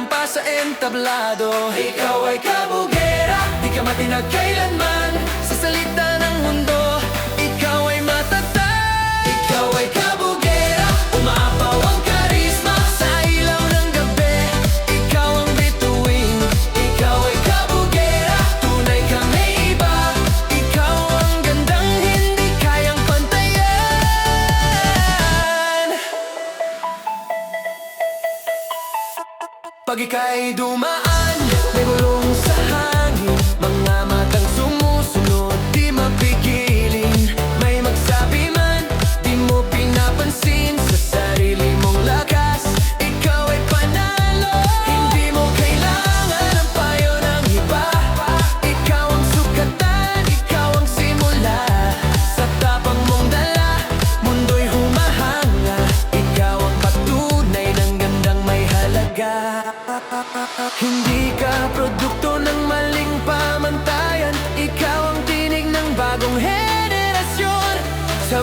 pa sa entablado. Ikaw ay kabugera, di ka matinag kailanman. Sa salita ng mundo, ikaw ay matatag. Ikaw ay kabugera, umaapaw ang karisma. Sa ilaw ng gabi, ikaw ang bituin. Ikaw ay kabugera, tunay kang may iba. Ikaw ang gandang hindi kayang pantayan. Pag ika'y dumaan, may bulong sa hangin. Mga matang sumusunod, di mapigilin. May magsabi man, di mo pinapansin. Sa sarili mong lakas, ikaw ay panalo. Hindi mo kailangan ang payo ng iba. Ikaw ang sukatan, ikaw ang simula. Sa tapang mong dala, mundo'y humahanga. Ikaw ang patunay ng gandang may halaga. Hindi ka produkto ng maling pamantayan. Ikaw ang tinig ng bagong henerasyon. Sa